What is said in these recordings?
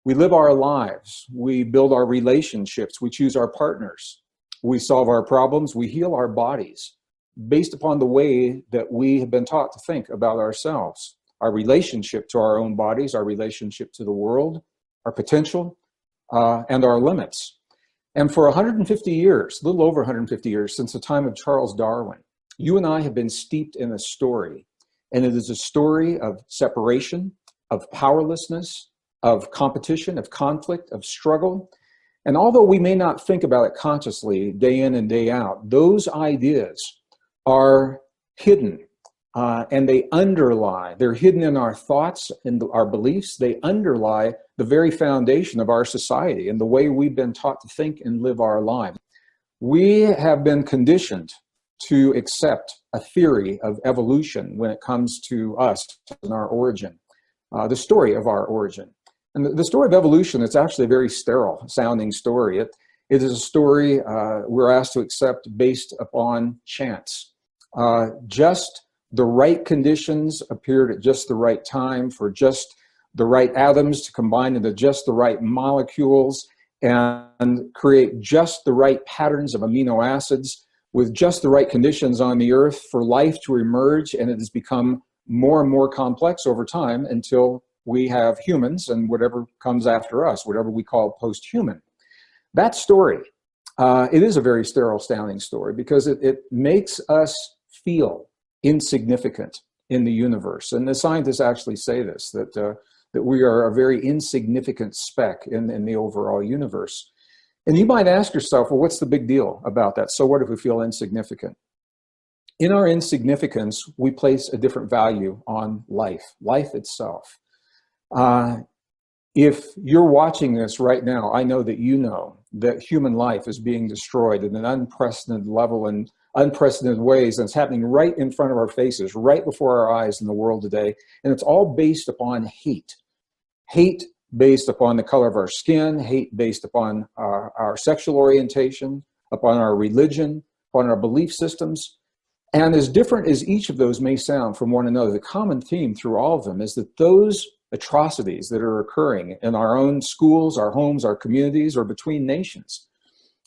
We live our lives. We build our relationships. We choose our partners. We solve our problems. We heal our bodies based upon the way that we have been taught to think about ourselves, our relationship to our own bodies, our relationship to the world, our potential, and our limits. And for 150 years, a little over 150 years, since the time of Charles Darwin, you and I have been steeped in a story. And it is a story of separation, of powerlessness, of competition, of conflict, of struggle. And although we may not think about it consciously day in and day out, those ideas are hidden and they underlie, they're hidden in our thoughts and our beliefs. They underlie the very foundation of our society and the way we've been taught to think and live our lives. We have been conditioned to accept a theory of evolution when it comes to us and our origin, the story of our origin. And the story of evolution, it's actually a very sterile sounding story. It is a story we're asked to accept based upon chance. Just the right conditions appeared at just the right time for just the right atoms to combine into just the right molecules and create just the right patterns of amino acids with just the right conditions on the earth for life to emerge. And it has become more and more complex over time until we have humans and whatever comes after us, whatever we call post-human. That story, it is a very sterile sounding story because it makes us feel insignificant in the universe. And the scientists actually say this, that we are a very insignificant speck in the overall universe. And you might ask yourself, well, what's the big deal about that? So what if we feel insignificant? In our insignificance, we place a different value on life itself. If you're watching this right now, I know that you know that human life is being destroyed in an unprecedented level and unprecedented ways, and it's happening right in front of our faces, right before our eyes in the world today. And it's all based upon hate. Hate based upon the color of our skin, hate based upon our sexual orientation, upon our religion, upon our belief systems. And as different as each of those may sound from one another, the common theme through all of them is that those atrocities that are occurring in our own schools, our homes, our communities, or between nations,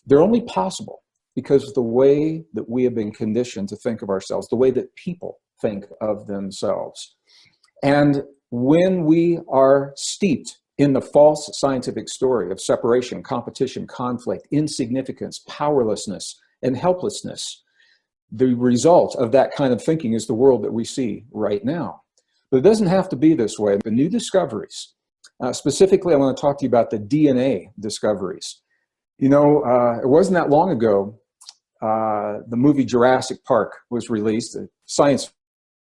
they're only possible because of the way that we have been conditioned to think of ourselves, the way that people think of themselves. And when we are steeped in the false scientific story of separation, competition, conflict, insignificance, powerlessness, and helplessness, the result of that kind of thinking is the world that we see right now. But it doesn't have to be this way. The new discoveries, specifically, I want to talk to you about the DNA discoveries. You know, it wasn't that long ago, the movie Jurassic Park was released, a science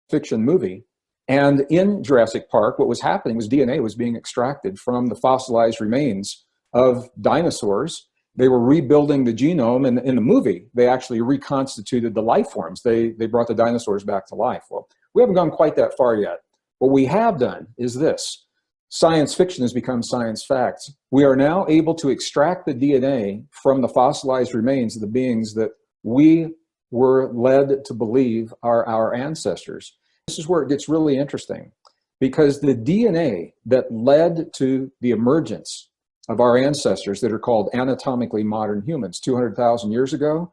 fiction movie. And in Jurassic Park, what was happening was DNA was being extracted from the fossilized remains of dinosaurs. They were rebuilding the genome, and in the movie, they actually reconstituted the life forms. They brought the dinosaurs back to life. Well, we haven't gone quite that far yet. What we have done is this. Science fiction has become science facts. We are now able to extract the DNA from the fossilized remains of the beings that we were led to believe are our ancestors. This is where it gets really interesting, because the DNA that led to the emergence of our ancestors that are called anatomically modern humans 200,000 years ago,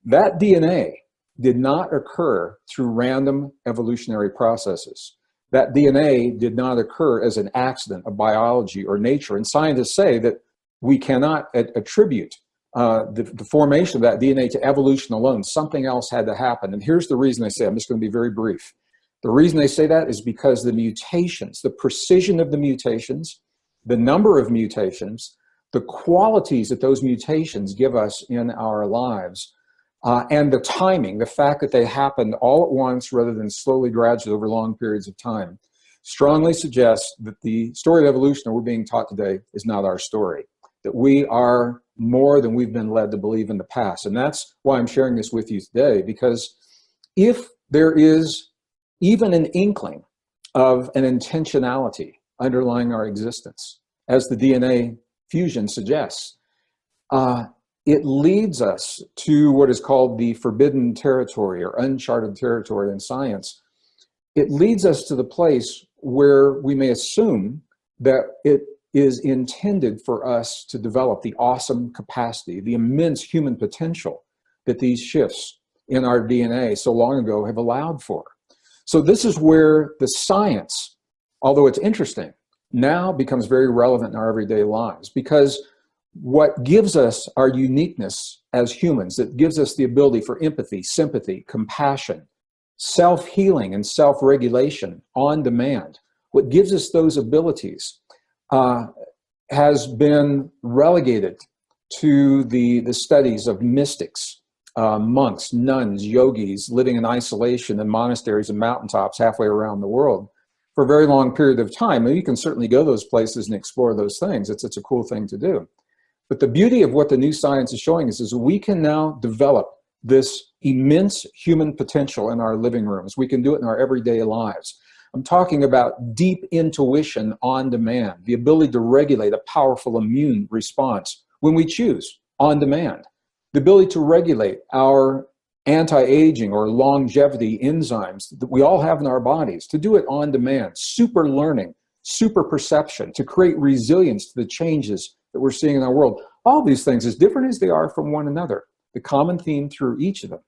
that DNA did not occur through random evolutionary processes. That DNA did not occur as an accident of biology or nature. And scientists say that we cannot attribute the formation of that DNA to evolution alone. Something else had to happen. And here's the reason they say, I'm just going to be very brief. The reason they say that is because the mutations, the precision of the mutations, the number of mutations, the qualities that those mutations give us in our lives, and the timing, the fact that they happened all at once rather than slowly, gradually over long periods of time, strongly suggests that the story of evolution that we're being taught today is not our story, that we are more than we've been led to believe in the past. And that's why I'm sharing this with you today, because if there is even an inkling of an intentionality underlying our existence, as the DNA fusion suggests, it leads us to what is called the forbidden territory or uncharted territory in science. It leads us to the place where we may assume that it is intended for us to develop the awesome capacity, the immense human potential that these shifts in our DNA so long ago have allowed for. So this is where the science, although it's interesting, now becomes very relevant in our everyday lives, because what gives us our uniqueness as humans, that gives us the ability for empathy, sympathy, compassion, self-healing, and self-regulation on demand, what gives us those abilities has been relegated to the studies of mystics, monks, nuns, yogis living in isolation in monasteries and mountaintops halfway around the world for a very long period of time. And you can certainly go those places and explore those things. It's a cool thing to do. But the beauty of what the new science is showing us is we can now develop this immense human potential in our living rooms. We can do it in our everyday lives. I'm talking about deep intuition on demand, the ability to regulate a powerful immune response when we choose on demand, the ability to regulate our anti-aging or longevity enzymes that we all have in our bodies, to do it on demand, super learning, super perception, to create resilience to the changes that we're seeing in our world. All these things, as different as they are from one another, the common theme through each of them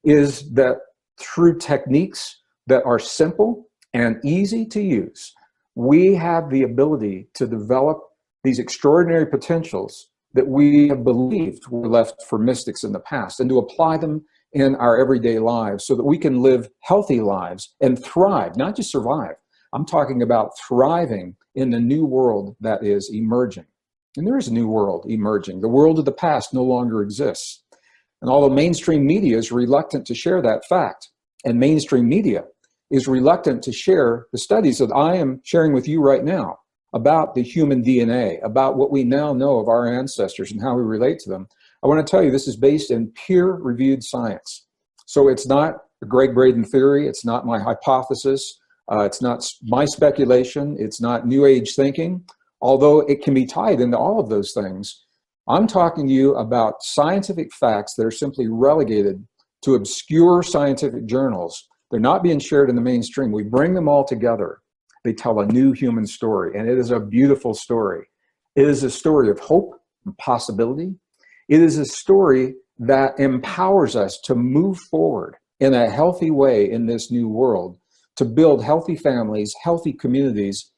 is that through techniques that are simple and easy to use, we have the ability to develop these extraordinary potentials that we have believed were left for mystics in the past, and to apply them in our everyday lives so that we can live healthy lives and thrive, not just survive. I'm talking about thriving in the new world that is emerging. And there is a new world emerging. The world of the past no longer exists. And although mainstream media is reluctant to share that fact, and mainstream media is reluctant to share the studies that I am sharing with you right now about the human DNA, about what we now know of our ancestors and how we relate to them, I want to tell you this is based in peer-reviewed science. So it's not a Gregg Braden theory, it's not my hypothesis, it's not my speculation, it's not New Age thinking, although it can be tied into all of those things. I'm talking to you about scientific facts that are simply relegated to obscure scientific journals. They're not being shared in the mainstream. We bring them all together. They tell a new human story, and it is a beautiful story. It is a story of hope and possibility. It is a story that empowers us to move forward in a healthy way in this new world, to build healthy families, healthy communities,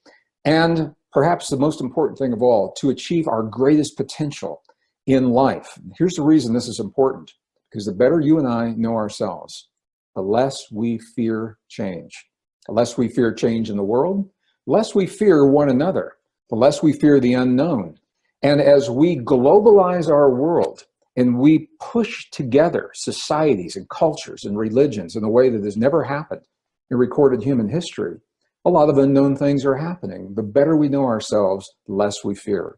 and perhaps the most important thing of all, to achieve our greatest potential in life. Here's the reason this is important, because the better you and I know ourselves, the less we fear change. The less we fear change in the world, the less we fear one another, the less we fear the unknown. And as we globalize our world and we push together societies and cultures and religions in a way that has never happened in recorded human history, a lot of unknown things are happening. The better we know ourselves, the less we fear.